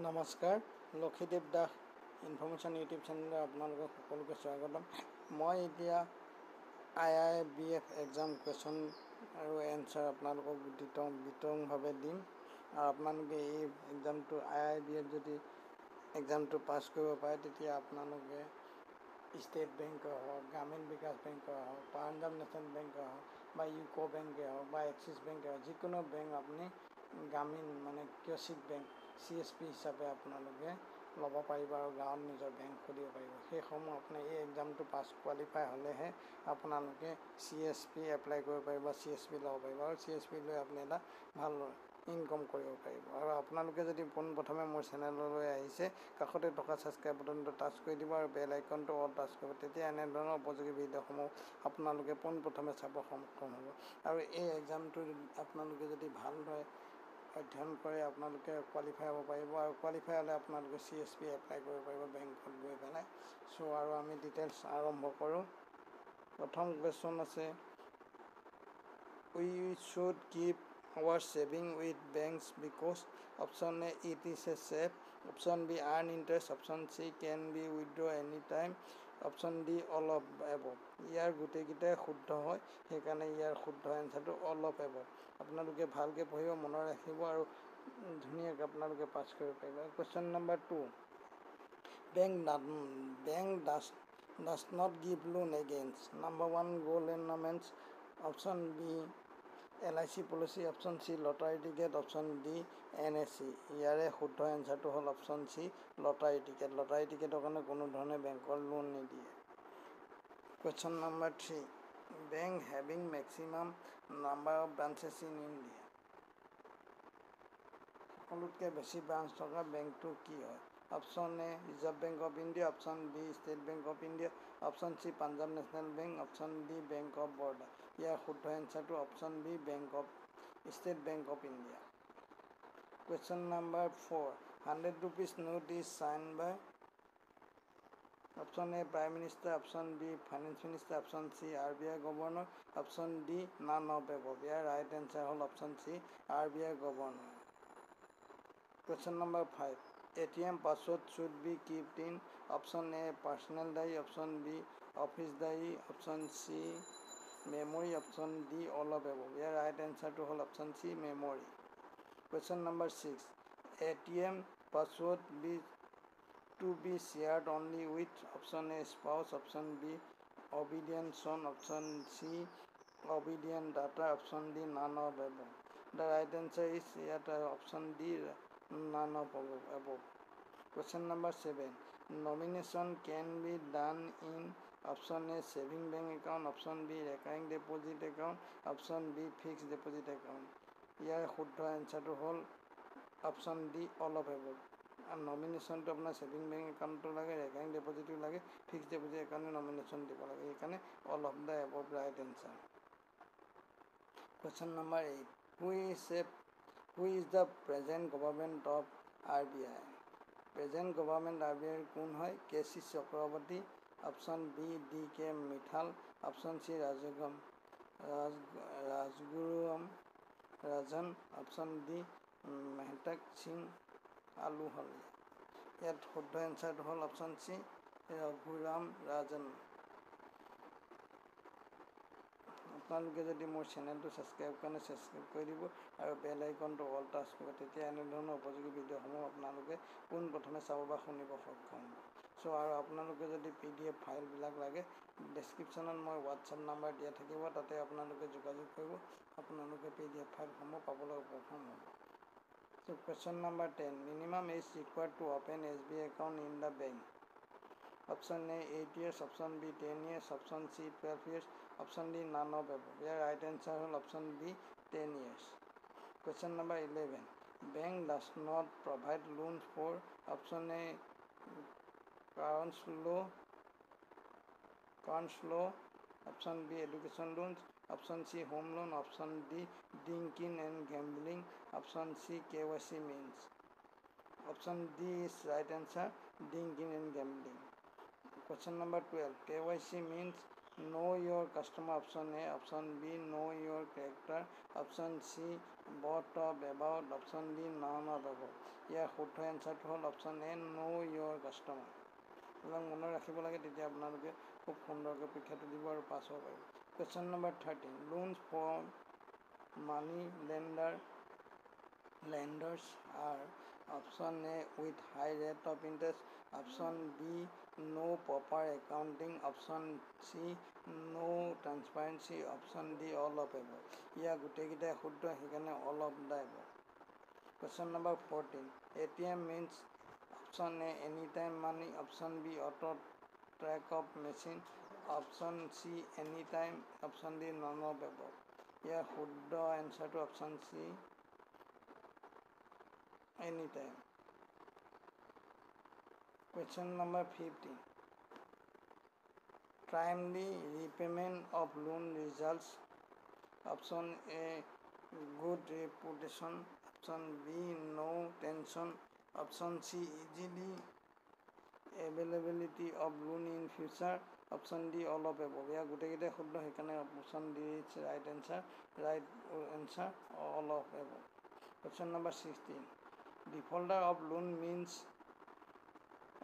নমস্কাৰ, লক্ষীদেৱ Das information YouTube চেনেললৈ আপোনালোকক সকলোকে স্বাগতম। মই এতিয়া IIBF এক্সাম কুৱেশ্যন আৰু এনচাৰ আপোনালোকক বিতংভাৱে দিম। আৰু আপোনালোকে এই এক্সামটো IIBF যদি এক্সামটো পাছ কৰিব পাৰে, তেতিয়া আপোনালোকে ষ্টেট বেংকৰ হওক, গ্ৰামীণ বিকাশ বেংকৰ হওক, পাঞ্জাৱ নেশ্যনেল বেংকৰ হওক বা ইউকো বেংকে হওক বা এক্সিছ বেংকে হওক, যিকোনো বেংক আপুনি গ্ৰামীণ কিয়চিক বেংক CSP হিচাপে আপোনালোকে ল'ব পাৰিব আৰু গাঁৱত নিজৰ বেংক খুলিব পাৰিব। সেইসমূহ আপুনি এই এক্সামটো পাছ কোৱালিফাই হ'লেহে আপোনালোকে CSP এপ্লাই কৰিব পাৰিব বা CSP ল'ব পাৰিব আৰু CSP লৈ আপুনি এটা ভাল ইনকম কৰিব পাৰিব। আৰু আপোনালোকে যদি পোনপ্ৰথমে মোৰ চেনেললৈ আহিছে, কাষতে থকা ছাবস্ক্ৰাইব বাটনটো টাচ কৰি দিব আৰু বেল আইকনটো অল টাচ কৰিব। তেতিয়া এনেধৰণৰ উপযোগী ভিডিঅ'সমূহ আপোনালোকে পোনপ্ৰথমে চাব সক্ষম হ'ব। আৰু এই এক্সামটো আপোনালোকে যদি ভালদৰে অধ্যয়ন কৰে, আপোনালোকে কোৱালিফাই হ'ব পাৰিব আৰু কোৱালিফাই হ'লে আপোনালোকে CSP এপ্লাই কৰিব পাৰিব বেংকত গৈ পেলাই। আৰু আমি ডিটেইলছ আৰম্ভ কৰোঁ। প্ৰথম কুৱেশ্যন আছে, we should keep our saving with banks because option A it is a safe, option B earn interest, option C can be withdraw any time, option D all of above. ইয়াৰ গোটেইকেইটাই শুদ্ধ হয়, সেইকাৰণে ইয়াৰ শুদ্ধ এনচাৰটো all of above. আপোনালোকে ভালকৈ পঢ়িব, মনত ৰাখিব আৰু ধুনীয়াকৈ আপোনালোকে পাছ কৰিব পাৰিব। Question number 2, bank does not give loan against number 1 gold ornaments, option B LIC policy, option C lottery ticket, option D NSC। ইয়াৰে শুদ্ধ এনচাৰটো হ'ল অপশ্যন C লটাৰী টিকেট। লটাৰী টিকেটৰ কাৰণে কোনো ধৰণে বেংকৰ লোন নিদিয়ে। Question number 3, bank having maximum number of branches in India. সকলোতকৈ বেছি ব্ৰাঞ্চ থকা বেংকটো কি হয়? Option A reserve bank of India, option B state bank of India, option C Punjab national bank, option D bank of Baroda. ইয়াৰ শুদ্ধ এনচাৰটো option B state bank of India. Question number 4, 100 rupees note is sign by option A prime minister, option B finance minister, option C RBI governor, option D none of above. ইয়াৰ right answer হ'ল option C RBI governor. Question number 5, ATM password should be kept in option A personal diary, option B office diary, option C memory, option D all of above. Here right answer to whole option C memory. Question number 6, ATM password to be shared only with option A spouse, option B obedient son, option C obedient data, option D none of above. The right answer is option D none of above. Question number 7, nomination can be done in option A saving bank account, option B recurring deposit account, option B fixed deposit account. ইয়াৰ শুদ্ধ এনচাৰটো হ'ল option D all of above. আৰু নমিনেশ্যনটো আপোনাৰ saving bank একাউণ্টটো লাগে, recurring ডিপজিটো লাগে, fixed deposit একাউণ্টে nomination দিব লাগে, সেইকাৰণে all of the above right answer. Question number 8, who is the present government of RBI? Present government RBI কোন হয়? KC Chakraborty, option B DK Mittal, option C ৰাজগুৰুম ৰাজন, অপশ্যন D মেহতাব সিং আলুৱালিয়া। ইয়াত শুদ্ধ এনচাৰটো হ'ল অপশ্যন C ৰঘুৰাম ৰাজন। আপোনালোকে যদি মোৰ চেনেলটো ছাবস্ক্ৰাইব কৰি দিব আৰু বেল আইকনটো অল টাচ কৰিব, তেতিয়া এনেধৰণৰ উপযোগী ভিডিঅ'সমূহ আপোনালোকে পোনপ্ৰথমে চাব বা শুনিব সক্ষম হ'ব। আৰু আপোনালোকে যদি PDF ফাইলবিলাক লাগে, ডেছক্ৰিপশ্যনত মই হোৱাটছআপ নাম্বাৰ দিয়া থাকিব, তাতে আপোনালোকে যোগাযোগ কৰিব, আপোনালোকে PDF ফাইলসমূহ পাবলৈ সক্ষম হ'ব। Question number 10, minimum age required to open SBI account in the bank. Option A 8 years, option B 10 years, option C 12 years, option D none of above. ইয়াৰ ৰাইট এনচাৰ হ'ল option B 10 years. Question number 11, bank does not provide loans for option A car loan, option B education loans, option C home loan, option D drinking and gambling, option C KYC means. Option D is right answer, drinking and gambling. Question number 12, KYC means know your customer, option A, option B know your character, option C but of, about, option D none of above. ইয়াৰ শুদ্ধ এনচাৰটো হ'ল option A know your customer. এইবিলাক মনত ৰাখিব লাগে, তেতিয়া আপোনালোকে খুব সুন্দৰকৈ পৰীক্ষাটো দিব আৰু পাছ হ'ব পাৰিব। Question number 13 loans from money lenders are option A with high rate of interest, option B no proper accounting, option C no transparency, option D all of above. ইয়াৰ গোটেইকেইটাই শুদ্ধ, সেইকাৰণে all of the above. Question number 14 ATM means option A anytime money, option B auto track of machine, option C anytime, option D none of above. ইয়াৰ শুদ্ধ এনচাৰটো option C anytime. Question number 15 timely repayment of loan results, option A good reputation, option B no tension, option C easily availability of loan in future, option D all of above. ইয়াৰ গোটেইকেইটাই শুদ্ধ, সেইকাৰণে option D is right answer all of above. Question number 16 defaulter of loan means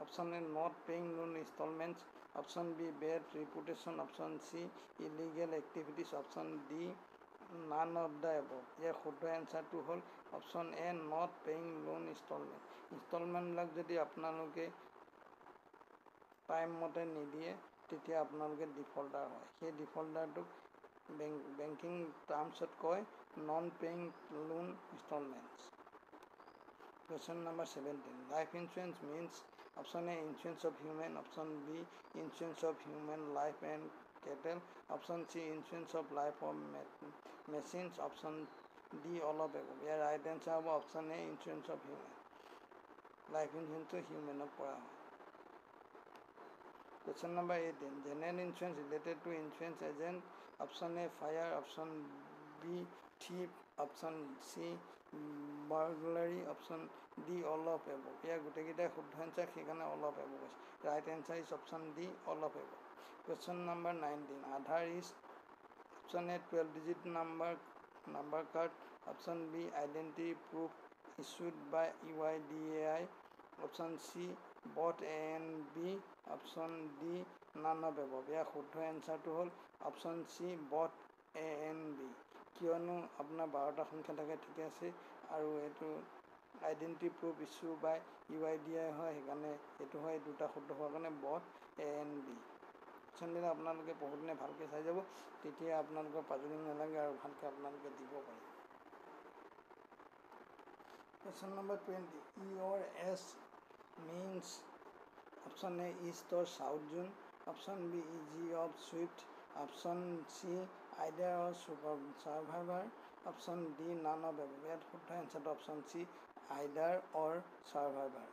option A not paying loan installments, option B bad reputation, option C illegal activities, option D none of the above. ইয়াৰ শুদ্ধ এনচাৰটো হ'ল option A not paying loan ইনষ্টলমেণ্টবিলাক যদি আপোনালোকে time মতে নিদিয়ে তেতিয়া আপোনালোকে defaulter হয়। সেই ডিফল্টাৰটোক বেংকিং টাৰ্মছত কয় non paying loan instalments. Question number 17 life insurance means option A insurance of human, option B insurance of human life and cattle, option C insurance of life of machines, option D all of above. Year right answer হ'ব option A insurance of human. Life insurance human পৰা হয়। Question number 18 general insurance related to insurance agent, option A fire, option B thief, option C burglary, option D all of above. ইয়াৰ গোটেইকেইটাই শুদ্ধ answer, সেইকাৰণে all of above আছে। Right answer is option D all of above. Question number 19 Aadhaar is option A 12-digit number card, option B identity proof issued by UIDAI, option C both A and B, option D none of above. ইয়াৰ শুদ্ধ এনচাৰটো হ'ল option C both A and B. কিয়নো আপোনাৰ 12টা সংখ্যা থাকে, ঠিকে আছে, আৰু এইটো আইডেণ্টিটি প্ৰুফ ইছ্যু বাই UIDAI হয়, সেইকাৰণে এইটো হয় দুটা শুদ্ধ হোৱাৰ কাৰণে both A and B. কোৱেশ্যনবিলাক আপোনালোকে পঢ়োঁতে ভালকৈ চাই যাব, তেতিয়া আপোনালোকৰ পাজলিং নালাগে আৰু ভালকৈ আপোনালোকে দিব পাৰিব। Question number 20 EOS means option A east or south zone, option B easy of swift, option C either or survivor, option D none of above. ইয়াত শুদ্ধ এনচাৰটো option C either or survivor.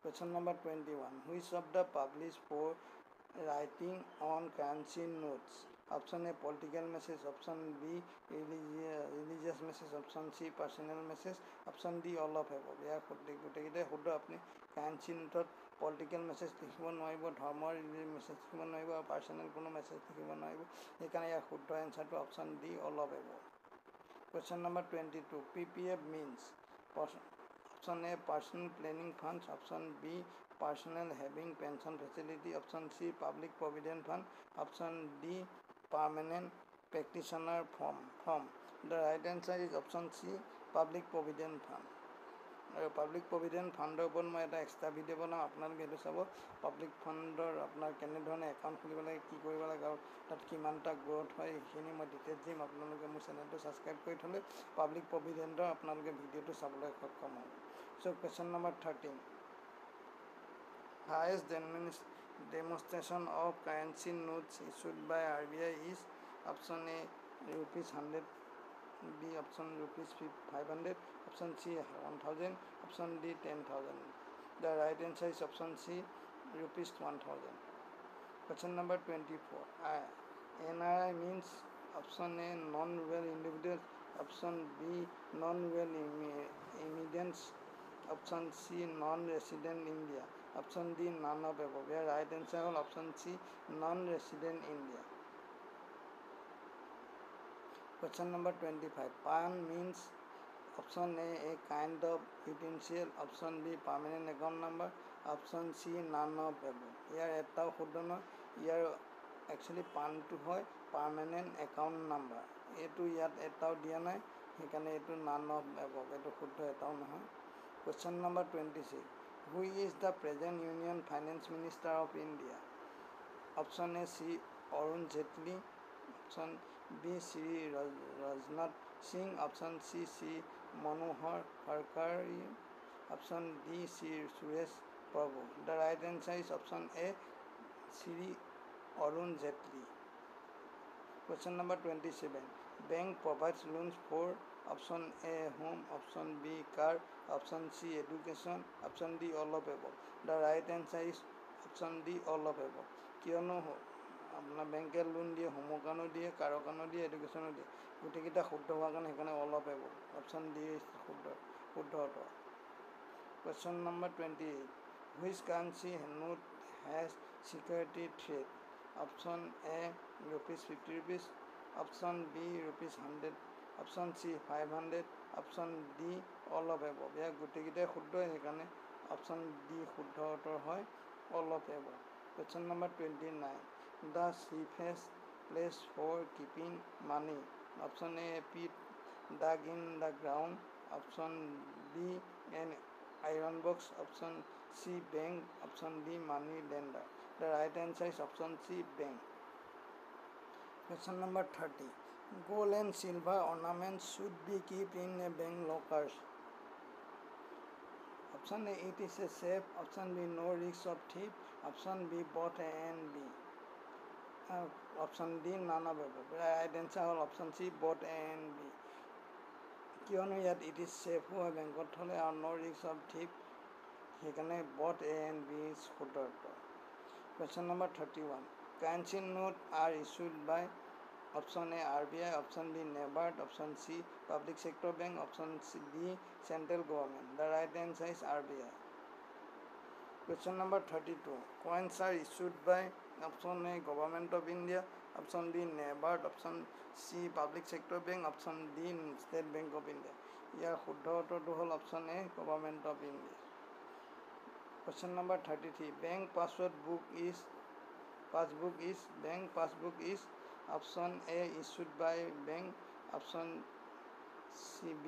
Question number 21 which of the published for writing on currency notes, option A political message, option B religious message, option C personal message, option D all of above. ইয়াৰ গোটেইকেইটাই শুদ্ধ। আপুনি currency নোটত political message লিখিব নোৱাৰিব, ধৰ্মৰ message লিখিব নোৱাৰিব, আৰু personal কোনো মেছেজ লিখিব নোৱাৰিব, সেইকাৰণে ইয়াৰ শুদ্ধ এনচাৰটো option D all of above. Question number 22 PPF means option A personal planning funds, option B personal having pension facility, option C public provident fund, option D permanent practitioner form. The right answer is option C public provident fund. আৰু public provident ফাণ্ডৰ ওপৰত মই এটা extra video' বনাওঁ, আপোনালোকে সেইটো চাব। Public ফাণ্ডৰ আপোনাৰ কেনেধৰণে একাউণ্ট খুলিব লাগে, কি কৰিব লাগে, আৰু তাত কিমানটা গ্ৰ'থ হয়, সেইখিনি মই ডিটেইলছ দিম। আপোনালোকে মোৰ চেনেলটো ছাবস্ক্ৰাইব কৰি থ'লে পাব্লিক প্ৰভিডেণ্টৰ আপোনালোকে ভিডিঅ'টো চাবলৈ সক্ষম হ'ব। চ' question number 13 highest demonstration of currency notes issued by RBI is option A rupees 100, B option rupees 500, option C 1000, option D 10,000. The right answer is option C rupees 1000. Question number 24 NRI means option A non-rural individuals, option B non-rural immigrants, option C non-resident India, option D none of above. The right answer is option C non-resident India. Question number 25 PAN means Option A kind of utensil. Option B, permanent account number. Option C, none of above. ইয়াৰ এটাও শুদ্ধ নহয়। ইয়াৰ actually পানটো হয় permanent account number. এইটো ইয়াত এটাও দিয়া নাই, সেইকাৰণে এইটো নান অফ এবভ, এইটো শুদ্ধ এটাও নহয়। Question number 26. Who is the present Union Finance Minister of India? Option A, C. Arun Jaitley. Option B, Shri Rajnath Singh. Option C, Manohar Parkari. Option D, Suresh Prabhu. The right answer is option A, Shri Arun Jaitley. Question number 27. Bank provides loans for option A, home. Option B, car. Option C, education. Option D, all of above. The right answer is option D, all of above. কিয়নো আপোনাৰ বেংকে loan দিয়ে, হোমৰ কাৰণেও দিয়ে, কাৰৰ কাৰণেও দিয়ে, এডুকেশ্যনো দিয়ে। গোটেইকেইটা শুদ্ধ হোৱাৰ কাৰণে সেইকাৰণে all of above, option D শুদ্ধ উত্তৰ। Question number 28. Which currency note has security threat? Option A, rupees 50 rupees. Option B, rupees 100. Option C, 500. Option D, all of above. ইয়াৰ গোটেইকেইটাই শুদ্ধ, সেইকাৰণে অপশ্যন ডি শুদ্ধ উত্তৰ হয় all of above. Question number 29. The safest place for keeping money. Option A, pit dug in the ground. Option B, an iron box. Option C, bank. Option D, money lender. The right answer is option C, bank. Question number 30. Gold and silver ornaments should be kept in a bank lockers. Option A, it is a safe. Option B, no risk of thief. Option B, both A and B. Option D, none of above. Right answer হ'ল option C, both A and B. কিয়নো ইয়াত it is safe হয় বেংকত থ'লে আৰু no risk of thief, সেইকাৰণে both A and B is শুদ্ধ উত্তৰ। Question number 31. Currency notes are issued by option A, RBI. Option B, NABARD. Option C, public sector bank. Option D, central government. The right answer is RBI. Question number 32. Coins are issued by option A, Government of India. Option B, NABARD. Option C, public sector bank. Option D, State Bank of India. ইয়াৰ শুদ্ধ উত্তৰটো হ'ল option A, Government of India. Question number 33. Bank passbook is option A, issued by bank. Option C, B,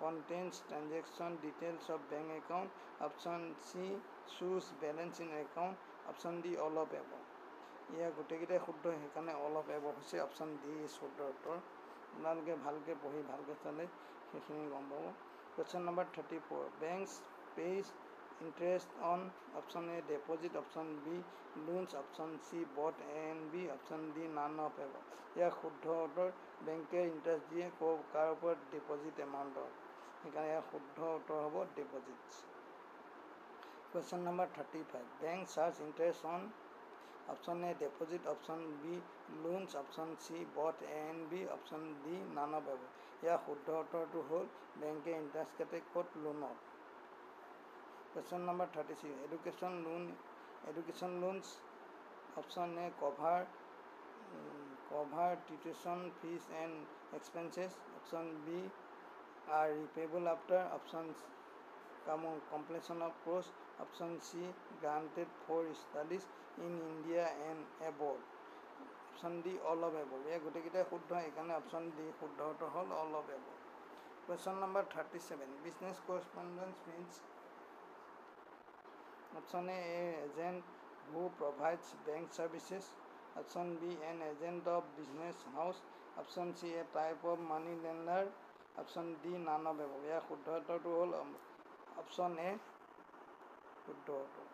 contains transaction details of bank account. Option C, shows balance in account. Option D, all of above. ইয়াৰ গোটেইকেইটাই শুদ্ধ, সেইকাৰণে all of above হৈছে option D শুদ্ধ উত্তৰ। আপোনালোকে ভালকৈ পঢ়ি ভালকৈ চালে সেইখিনি গম পাব। Question number 34. Banks pays interest on option A, deposit. Option B, loans. Option C, both A and B. Option D, none of above. ইয়াৰ শুদ্ধ উত্তৰ বেংকে ইণ্টাৰেষ্ট দিয়ে কাৰ ওপৰত ডিপজিট এমাউণ্টৰ, সেইকাৰণে ইয়াৰ শুদ্ধ উত্তৰ হ'ব ডিপজিটছ। Question number 35. Bank charge interest on option A, deposit. Option B, loans. Option C, both A and B. Option D, none of above. ইয়াৰ শুদ্ধ উত্তৰটো হ'ল বেংকে ইণ্টাৰেষ্ট কাটে ক'ত, লোনত। Question number 36. Education loans. Option A, cover tuition fees and expenses. Option B, are repayable after. Option completion of course. Option C, granted for studies in India and abroad. Option D, all of above. এই গোটেইকেইটাই শুদ্ধ, সেইকাৰণে option D শুদ্ধ উত্তৰ হ'ল all of above. Question number 37. Business correspondence means option A, agent who provides bank services. Option B, an agent of business house. Option C, a type of money lender. Option D, none of above. ইয়াৰ শুদ্ধ উত্তৰটো হ'ল option A শুদ্ধ উত্তৰ।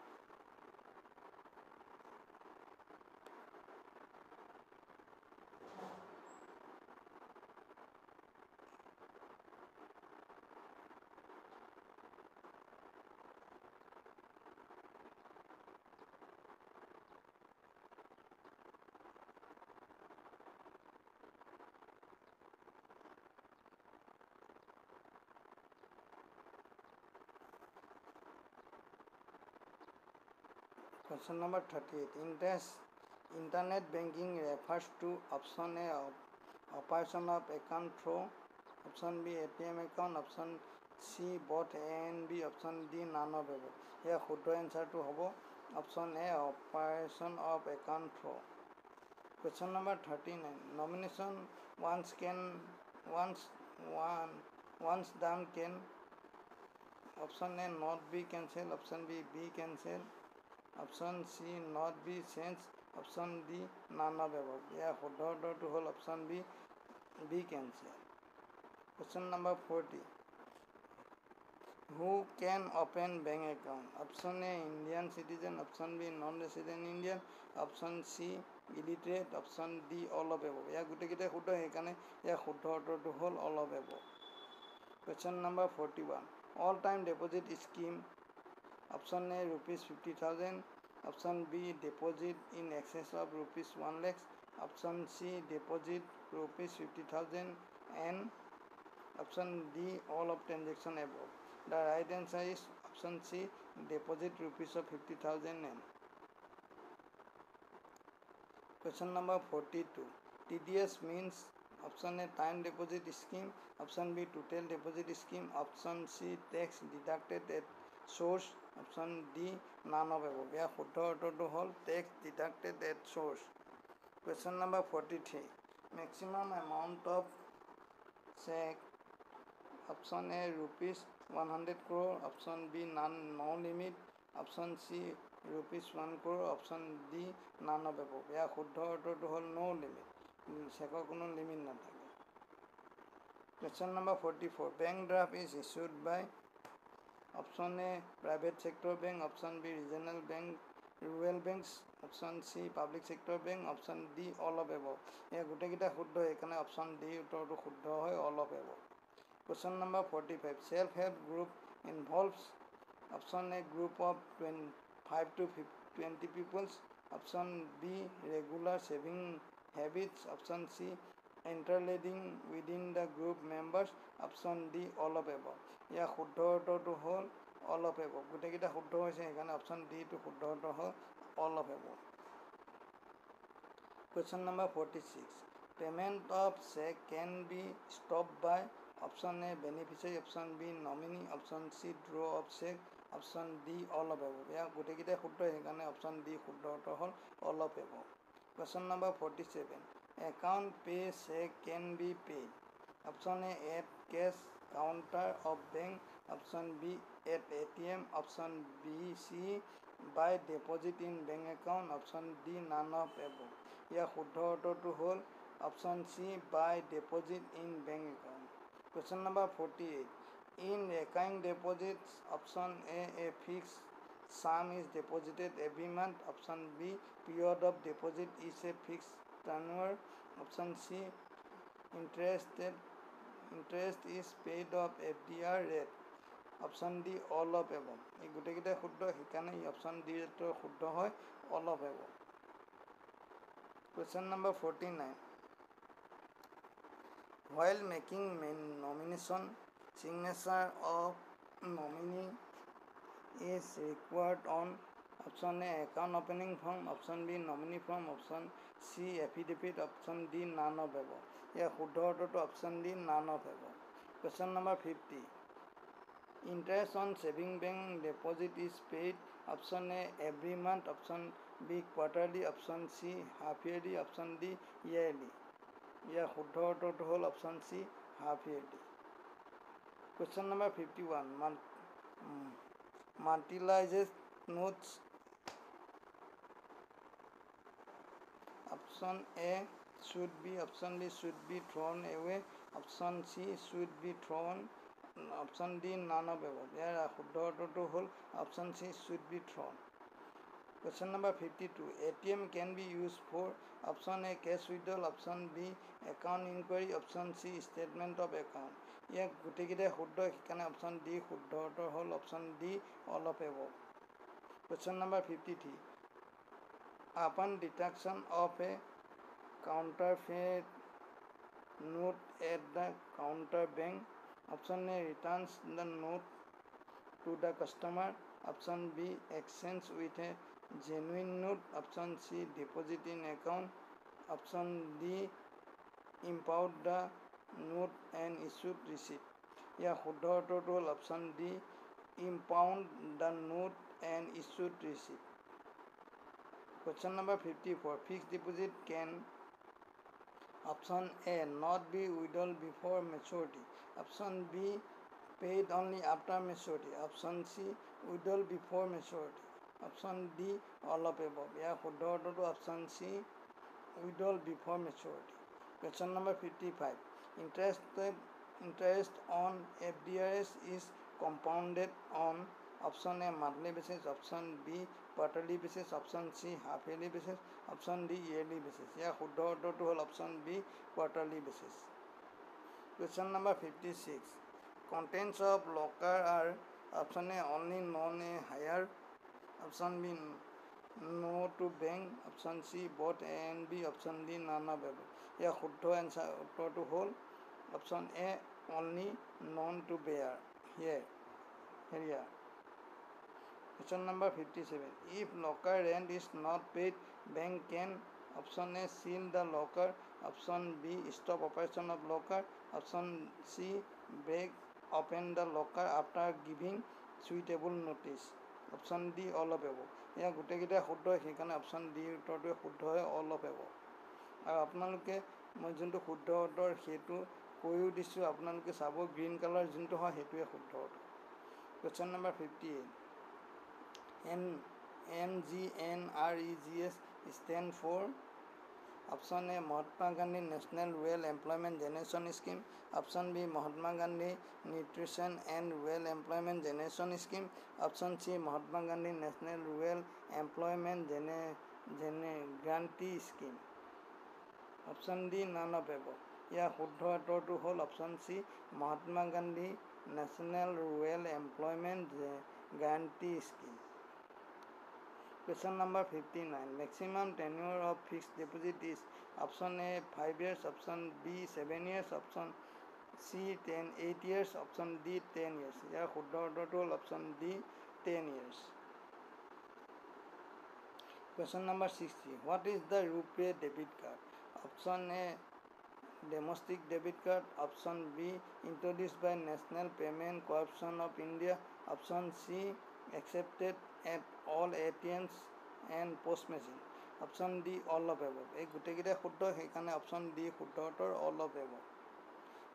Question number 38. Internet banking refers to option A, operation of account through Option B, ATM account. Option C, both A and B. Option D, none of above. Here, শুদ্ধ answer to hobo. Option A, operation of account flow. Question number 39. Nomination once done can option A not be cancelled, option B cancelled, option C not be changed, option D none of above. Yeah, to whole option B cancelled. Question number 40. Who can open bank account? Option A, Indian citizen, option B, non-resident Indian, option C, illiterate, option D, all of above. Yeah, good to শুদ্ধ সেইকাৰণে শুদ্ধটো হ'ল all of above. Question number 41. All time deposit scheme. Option A, rupees 50,000. Option B, deposit in excess of rupees 1 lakh. Option C, deposit rupees 50,000 and option D, all of transaction above. The right answer is option C, deposit rupees of 50,000 and. Question number 42. TDS means option A, time deposit scheme, option B, total deposit scheme, option C, tax deducted at source, option D, none of above. Yeah, শুদ্ধটো হ'ল tax deducted at source. Question number 43. Maximum amount of check. Option A, rupees 100 crore, option B, no limit, option C, rupees 1 crore, option D, none of above. Yeah, শুদ্ধটো হ'ল no limit. চেকৰ কোনো limit নাথাকে. Question number 44. Bank draft is issued by option A, private sector bank, option B, regional bank, rural banks, option C, public sector bank, option D, all of above. এই গোটেইকেইটা শুদ্ধ সেইকাৰণে option D উত্তৰটো শুদ্ধ হয় all of above. Question number 45. Self-help group involves option A, group of 5 to 20 people, option B, regular saving habits, option C, interleading within the group members, option D, all of above. Yeah, শুদ্ধটো হ'ল all of above. গোটেইকেইটা শুদ্ধ হৈছে সেইকাৰণে option D টো শুদ্ধটো হ'ল all of above. Question number 46. Payment of check can be stopped by option A, beneficiary, option B, nominee, option C, draw of check, option D, all of above. Yeah, গোটেইকেইটা শুদ্ধ সেইকাৰণে option D শুদ্ধটো হ'ল all of above. Question number 47. Account pay check can be paid. Option A, at cash counter of bank, option B, at ATM, option B, C, by deposit in bank account, option D, none of above. Yeah, শুদ্ধটো হ'ল option C, by deposit in bank account. Question number 48. In recurring deposits, option A fixed sum is deposited every month, option B, period of deposit is a fixed tenure, option C, interest is paid of FDR rate, option D, all of above. এই গোটেইকেইটা শুদ্ধ সেইকাৰণে option D টো শুদ্ধ হয় all of above. Question number 49. While making nomination, signature of nominee is required on option A, account opening form, option B, nominee form, option C, affidavit, option D, none of above. Yeah, শুদ্ধটো option D, none of above. Question number 50. Interest on saving bank deposit is paid, option A, every month, option B, quarterly, option C, half yearly, option D, yearly. Yeah, শুদ্ধটো হ'ল option C, half yearly. Question number 51. Multiplies notes. Option A should be, option B should be thrown away, option C should be thrown, option D, none of above. Yeah, শুদ্ধটো হ'ল option C, should be thrown. Question number 52. ATM can be used for option A, cash withdrawal, option B, account inquiry, option C, statement of account. ইয়াক গোটেইকেইটাই শুদ্ধ সেইকাৰণে option D শুদ্ধটো হ'ল option D, all of above. Question number 53. Upon detection of a counterfeit note at the counter bank, option A, returns the note to the customer, option B, exchange with a genuine note, option C, deposit in account, option D, impound the note and issued receipt. ইয়াৰ শুদ্ধ উত্তৰটো হ'ল option D, impound the note and issued receipt. Question number 54. Fixed deposit can option A not be withdrawn before maturity, option B paid only after maturity, option C withdrawn before maturity, option D all of above. ইয়াৰ শুদ্ধ উত্তৰটো option C withdrawn before maturity. Question number 55. Interest on FDRS is compounded on option A monthly basis, option B quarterly basis, option C half yearly basis, option D yearly basis. ইয়াৰ শুদ্ধ উত্তৰটো হ'ল option B quarterly basis. Question number 56. Contents of locker are option A only known a higher, option B no to bank, option C both A and B, option D none of above. ইয়াৰ শুদ্ধ উত্তৰটো হ'ল option A only known to bear here. Question number 57. If locker rent is not paid, bank can option A seal the locker, option B stop operation of locker, option C break open the locker after giving suitable notice, option D all of above. ইয়াৰ গোটেইকেইটা শুদ্ধ, সেইকাৰণে option D উত্তৰটোৱে শুদ্ধ হয়, all of above. আৰু আপোনালোকে মই যোনটো শুদ্ধ উত্তৰ সেইটো কৈও দিছোঁ, আপোনালোকে চাব গ্ৰীণ কালাৰ যোনটো হয় সেইটোৱে শুদ্ধ উত্তৰ। Question number 58. MGNREGS stand for option A Mahatma Gandhi National Rural Employment Generation Scheme, option B Mahatma Gandhi Nutrition and Rural Employment Generation Scheme, option C Mahatma Gandhi National Rural Employment Guarantee Scheme, option D none of above. ইয়াৰ শুদ্ধ উত্তৰটো হ'ল option C Mahatma Gandhi National Rural Employment Guarantee Scheme. Question number 59. Maximum tenure of fixed deposit is option A 5 years, option B 7 years, option C 8 years, option D 10 years. ইয়াৰ শুদ্ধ উত্তৰটো হ'ল option D 10 years. Question number 60. What is the RuPay debit card? Option A domestic debit card, option B introduced by National Payment Corporation of India, option C accepted at all ATMs and post machine, option D all of above. এই গোটেইকেইটা শুদ্ধ, সেইকাৰণে option D শুদ্ধ উত্তৰ all of above.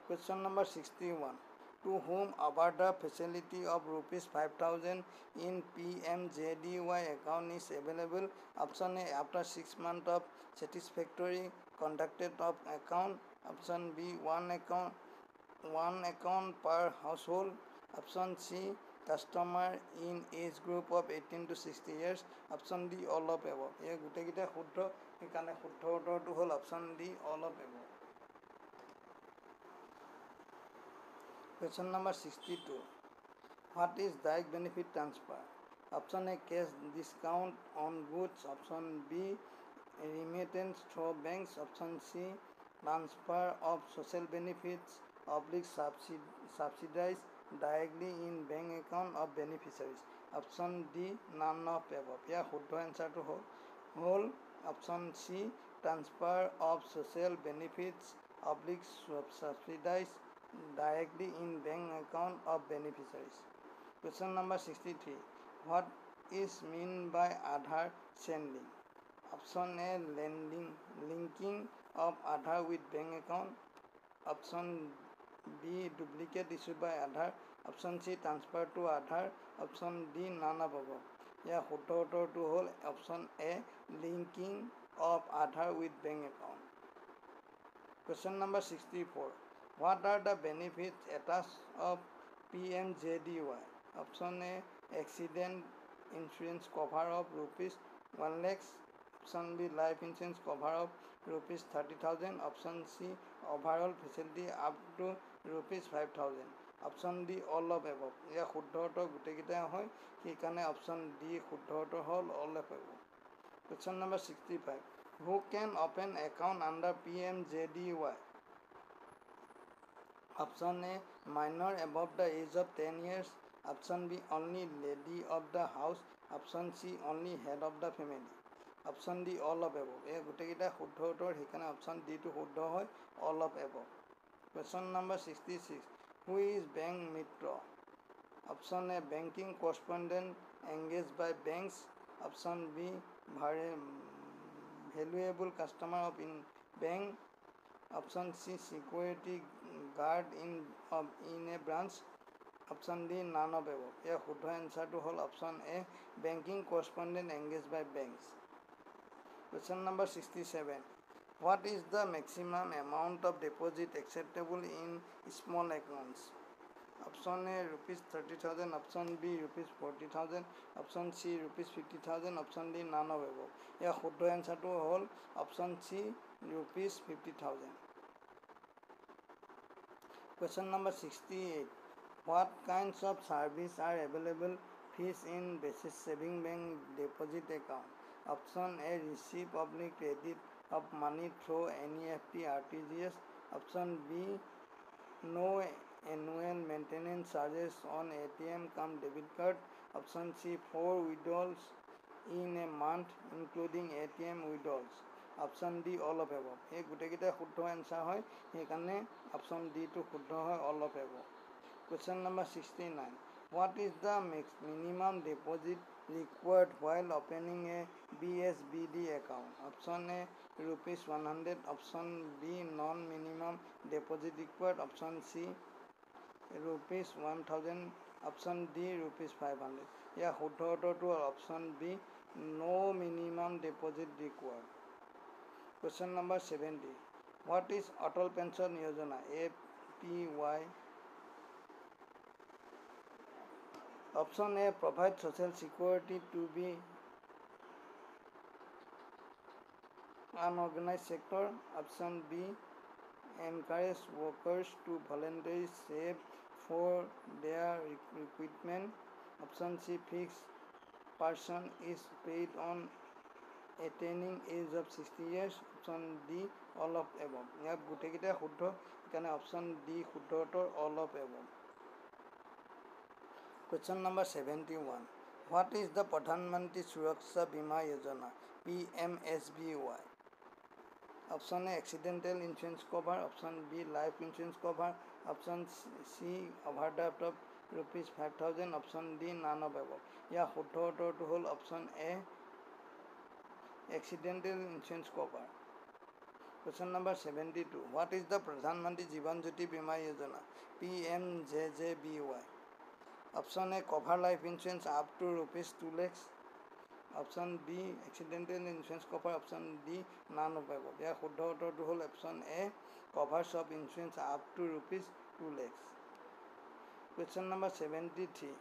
Question number 61. To whom overdraft facility of rupees 5,000 in PMJDY account is available, option A after 6 months of satisfactory conducted of account, option B one account per household, option C customer in age group of 18 to 60 years, option D all of above. এই গোটেইকেইটা শুদ্ধ, সেইকাৰণে শুদ্ধ উত্তৰটো হ'ল option D all of above. Question number 62. What is direct benefit transfer? Option A cash discount on goods, option B remittance through banks, option C transfer of social benefits subsidized directly in bank account of beneficiaries, option D none of above. ইয়াৰ শুদ্ধ এনচাৰটো হ'ল option C transfer of social benefits subsidized directly in bank account of beneficiaries. Question number 63. What is meant by Aadhaar sending? Option A linking of Aadhaar with bank account, option B duplicate issued by Aadhaar, option C transfer to Aadhaar, option D none of above. ইয়াৰ শুদ্ধ উত্তৰটো হ'ল option A linking of Aadhaar with bank account. Question number 64. What are the benefits attached of PMJDY? Option A accident insurance cover of rupees 1 lakh, option B life insurance cover of rupees 30,000, option C overall facility up to rupees 5,000, option D all of above. ইয়াৰ শুদ্ধ উত্তৰ গোটেইকেইটা হয়, সেইকাৰণে option D শুদ্ধ উত্তৰ হ'ল all of above. Question number 65. Who can open account under PMJDY? Option A minor above the age of 10 years, option B only lady of the house, option C only head of the family, option D all of above. এই গোটেইকেইটা শুদ্ধ উত্তৰ, সেইকাৰণে option D টো শুদ্ধ হয় all of above. Question number 66. Who is Bank Mitra? Option A, banking correspondent engaged by banks. Option B, valuable customer of in bank. Option C, security guard in a branch. Option D, none of above. Here শুদ্ধ answer hall option A, banking correspondent engaged by banks. Question number 67. What is the maximum amount of deposit acceptable in small accounts? Option A, rupees 30,000. Option B, rupees 40,000. Option C, rupees 50,000. Option D, none of above. Here শুদ্ধ answer hall option C, rupees 50,000. Question number 68. What kinds of service are available fees in basic saving bank deposit account? Option A, receive public credit of money through NEFT RTGS. Option B, no annual maintenance charges on ATM cum debit card. Option C, 4 withdrawals in a month including ATM withdrawals. Option D, all of above. এই গোটেইকেইটা শুদ্ধ answer হয়, সেইকাৰণে option D টো শুদ্ধ হয়, all of above. Question number 69. What is the minimum deposit required while opening a BSBD account? Option A, rupees 100. Option B, non-minimum deposit required. Option C, rupees 1,000. Option D, rupees 500. Yeah, শুদ্ধ উত্তৰটো option B, no minimum deposit required. Question number 70. What is Atal Pension Yojana? APY. Option A, provide social security to be unorganized sector. Option B, encourage workers to voluntarily save for their recruitment. Option C, fixed person is paid on attaining age of 60 years. Option D, all of above. ইয়াত গোটেইকেইটা শুদ্ধ, সেইকাৰণে option D শুদ্ধ উত্তৰ, all of above. Question number 71. What is the Pradhan Mantri Suraksha Bima Yojana? PMSBY. Option A, accidental insurance cover. Option B, life insurance cover. Option C, overdraft of rupees 5,000. Option D, none of above. ইয়াৰ শুদ্ধ উত্তৰটো হ'ল option A, accidental insurance cover. Question number 72. What is the Pradhan Mantri Jivan Jyoti Bima Yojana? PMJJBY. Option A, cover life insurance up to rupees 2 lakhs. Option B, accidental insurance cover. Option D, none of above. ইয়াৰ শুদ্ধ উত্তৰটো হ'ল option A, covers of insurance up to rupees 2 lakhs. Question number 73.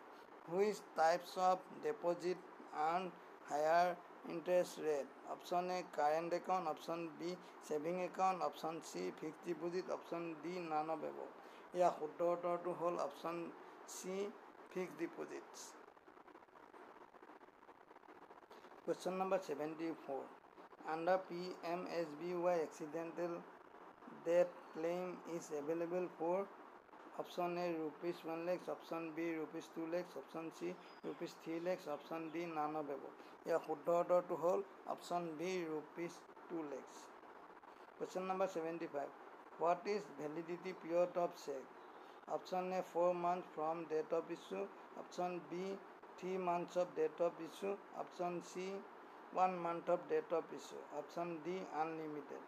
Which types of deposit earn higher interest rate? Option A, current account. Option B, saving account. Option C, fixed deposit. Option D, none of above. ইয়াৰ শুদ্ধ উত্তৰটো হ'ল option C, fixed deposits. Question number 74. Under PMSBY, accidental death claim is available for option A, rupees 1 lakhs. Option B, rupees 2 lakhs. Option C, rupees 3 lakhs. Option D, none of above. ইয়াৰ শুদ্ধ উত্তৰটো হ'ল option B, rupees 2 lakhs. Question number 75. What is validity period of check? Option A, 4 months from date of issue. Option B, 3 months of date of issue. Option C, 1 month of date of issue. Option D, unlimited.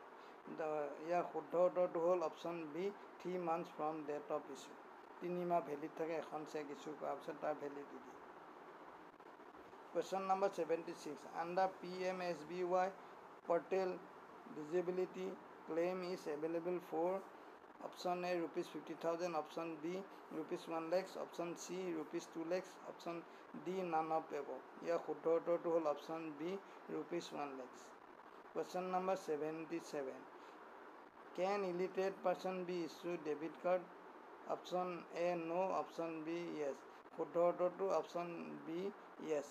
ইয়াৰ শুদ্ধ উত্তৰটো হ'ল option B, 3 months from date of issue. 3 মাহ valid থাকে এখন check issue কৰাৰ পিছত তাৰ validity. Question number 76. Under PMSBY portal, disability claim is available for option A, rupees 50,000. Option B, rupees 1 lakhs. Option C, rupees 2 lakhs. Option D, none of above. ইয়াৰ শুদ্ধ উত্তৰটো হ'ল option B, rupees 1 lakhs. Question number 77. Can illiterate person be issued debit card? Option A, no. Option B, yes. শুদ্ধ উত্তৰটো option B, yes.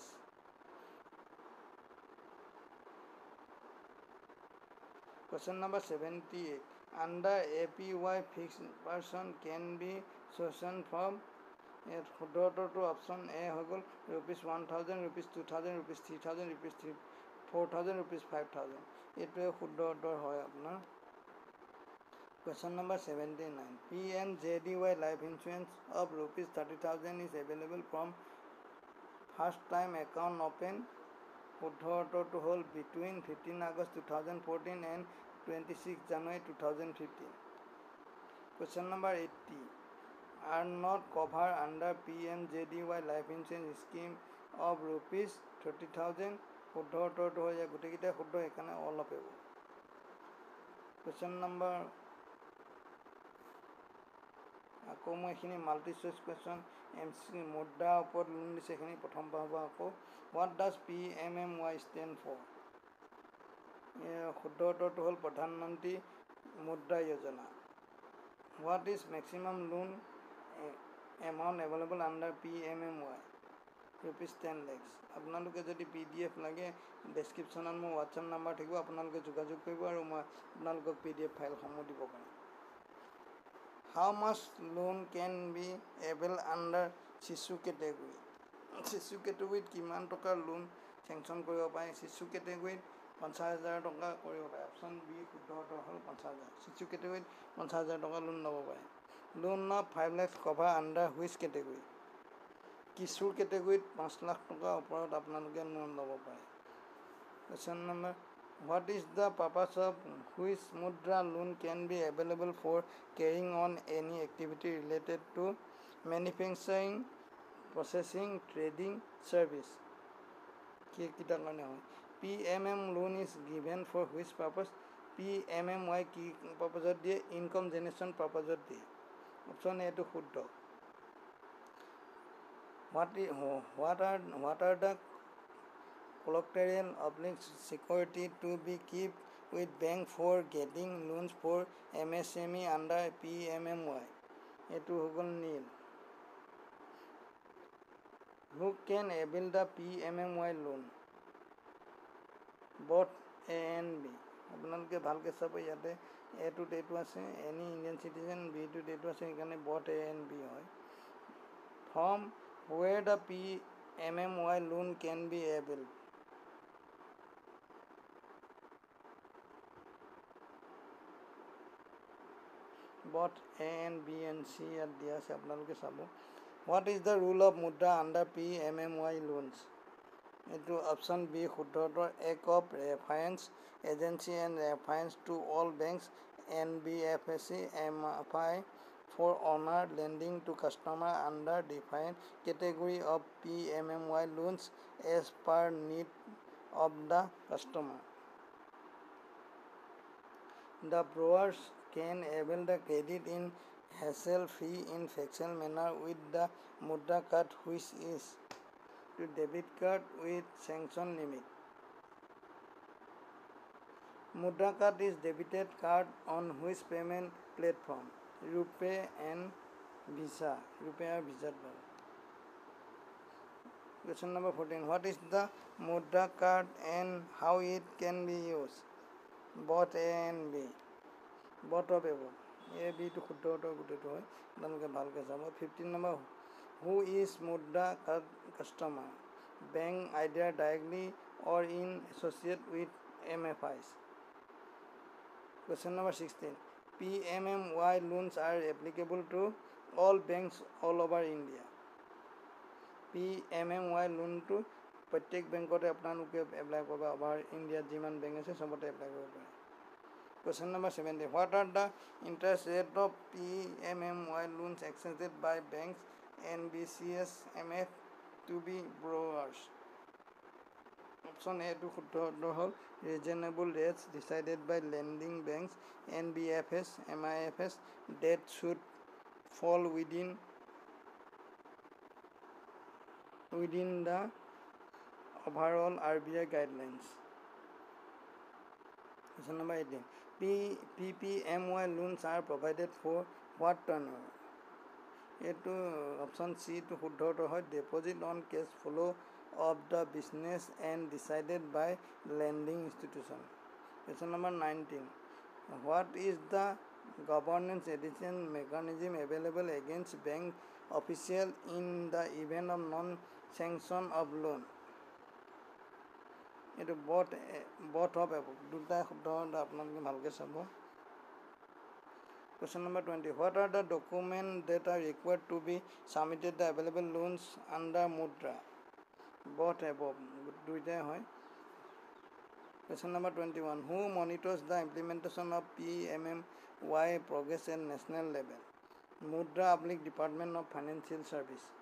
Question number 78. Under APY, fixed person can be chosen from শুদ্ধ উত্তৰটো option A হৈ গ'ল rupees 1,000, rupees 2,000, rupees 3,000, rupees 4,000, rupees 5,000. এইটোৱে শুদ্ধ উত্তৰ হয় আপোনাৰ. Question number 79. PMJDY life insurance of rupees 30,000 is available from first time account open to hold between 15 August 2014 and 26 January 2015. Question number 80. Are not covered under PMJDY life insurance scheme of rupees 30,000. শুদ্ধ হৈ যায় গোটেইকেইটা শুদ্ধ সেইকাৰণে অলপ হ'ব। Question number আকৌ মই এইখিনি মাল্টি চইচ কুৱেশ্যন MC মুদ্ৰাৰ ওপৰত লোন দিছে এইখিনি প্ৰথম পাব আকৌ what does PMMY stand for শুদ্ধ উত্তৰটো হ'ল প্ৰধানমন্ত্ৰী মুদ্ৰা যোজনা। What is maximum loan amount available under PMMY rupees 10 lakhs। আপোনালোকে যদি PDF লাগে ডেছক্ৰিপশ্যনত মোৰ হোৱাটছএপ নাম্বাৰ থাকিব আপোনালোকে যোগাযোগ কৰিব আৰু মই আপোনালোকক PDF ফাইলসমূহ দিব পাৰিম। How much loan can be available under শিশু কেটেগৰী শিশু কেটেগৰীত কিমান টকাৰ লোন চেংচন কৰিব পাৰে শিশু কেটেগৰীত 50,000 টকা কৰিব পাৰে অপশ্যন বি শুদ্ধ উত্তৰ হ'ল 50,000 শিশু কেটেগৰীত 50,000 টকা লোন ল'ব পাৰে loan of 5 lakhs cover under which category কিশোৰ কেটেগৰীত 5 লাখ টকাৰ ওপৰত আপোনালোকে লোন ল'ব পাৰে। Question number what is the purpose of which mudra loan can be available for carrying on any activity related to manufacturing processing trading service কিটা কাৰণে হয় PMM loan is given for which purpose PMMY কি পাৰপাছত দিয়ে income generation পাৰপাছত দিয়ে option A টো শুদ্ধ। What are the collateral oblique security to be kept with bank for getting loans for MSME under PMMY এটো হ'ল নীল। Who can avail the PMMY loan both A and B আপোনালোকে ভালকৈ চাব ইয়াতে A টোত এইটো আছে এনি ইণ্ডিয়ান চিটিজেন B টোত এইটো আছে সেইকাৰণে both A and B হয়। From where the PMMY loan can be available both A and B and C ইয়াত দিয়া আছে আপোনালোকে চাব। What is the rule of mudra under PMMY loans এইটো অপশ্যন বি শুদ্ধ উত্তৰ এক of reference agency and reference to all banks NBFC MFI for honor lending to customer under defined category of PMMY loans as per need of the customer. The borrowers can avail the credit in hassle-free in fractional manner with the mudra card which is to debit card with sanction limit. Mudra card is debited card on which payment platform RuPay and Visa RuPay or Visa. Question number 14 what is the mudra card and how it can be used both A and B both of above A B to শুদ্ধ উত্তৰ গোটেইটো হয় আপোনালোকে ভালকৈ চাব। 15 number who is mudra card customer bank either directly or in associate with MFIs. Question number 16 PMMY loans are applicable to all banks all over India PMMY loan to প্ৰত্যেক বেংকতে আপোনালোকে এপ্লাই কৰিব over India যিমান bank আছে সবতে apply কৰিব পাৰে। Question number 70 what are the interest rate of PMMY loans accepted by banks NBCS MF to be borrowers option A to শুদ্ধ উত্তৰ হ'ল reasonable rates decided by lending banks NBFS MIFS that should fall within the overall RBI guidelines. Question number 18 PPMY loans are provided for what tenure এইটো option C টো শুদ্ধ উত্তৰ হয় deposit on cash flow of the business and decided by lending institution. Question number 19 what is the governance addition mechanism available against bank official in the event of non-sanction of loan এইটো both of দুটা শুদ্ধ আপোনালোকে ভালকৈ চাব। Question number 20. What are the documents that are required to be submitted the available loans under Mudra? Both above. Question number 21. Who monitors the implementation of PMMY progress at national level? Mudra Department of Financial Service.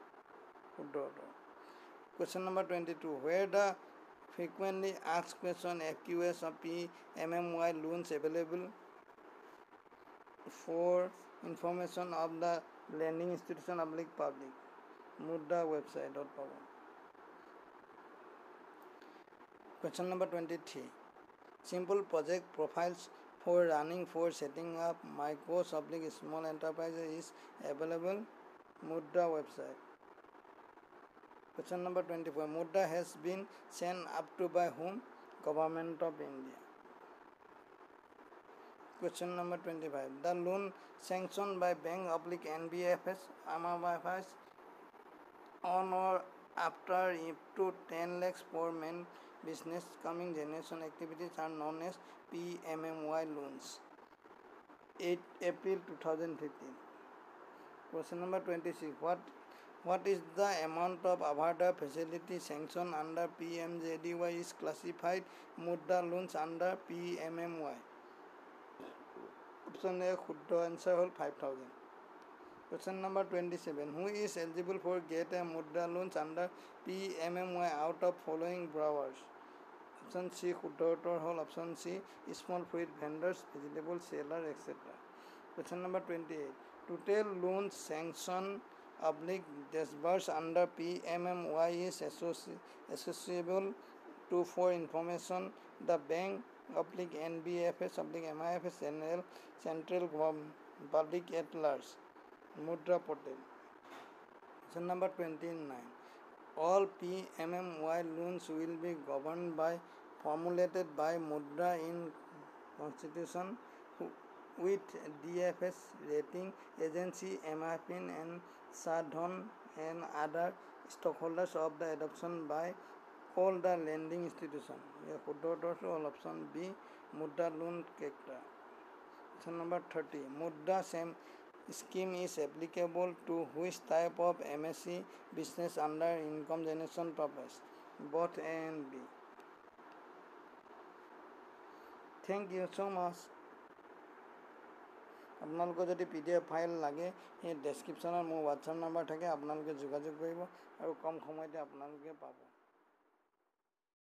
Question number 22. Where the frequently asked question FQS of PMMY loans available for information of the lending institution public. Mudra website. Question number 23. Simple project profiles for running for setting up micro small enterprises is available. Mudra website. Question number 24. Mudra has been sent up to by whom? Government of India. Question number 25. The loan sanctioned by bank NBFS on or after up to 10 lakhs for main business coming generation activities are known as PMMY loans. 8 April 2015. Question number 26. What is the amount of Avada facility sanctioned under PMJDY is classified Mudra loans under PMMY? Option A, answer hole 5,000. Question number 27. Who is eligible for get a Mudra loans under PMMY out of following borrowers? Option C, hole. Option C, small fruit vendors, vegetable seller, etc. Question number 28. Total loans sanctioned disbursed under PMMY is accessible to for information the bank NBFS MIFS central public at large. Mudra portal. Question number 29. All PMMY loans will be governed by formulated by Mudra in Constitution with DFS rating agency MIFIN and SADHON and other stockholders of the adoption by all the lending institution. All option B, Mudra loan character. Question number 30. Mudra same scheme is applicable to which type of MSE business under income generation purpose? Both A and B. Thank you so much. আপোনালোকৰ যদি PDF file লাগে এই ডেসক্ৰিপশনত মোৰ WhatsApp number থাকে আপোনালোকে যোগাযোগ কৰিব আৰু কম সময়তে আপোনালোকে পাব।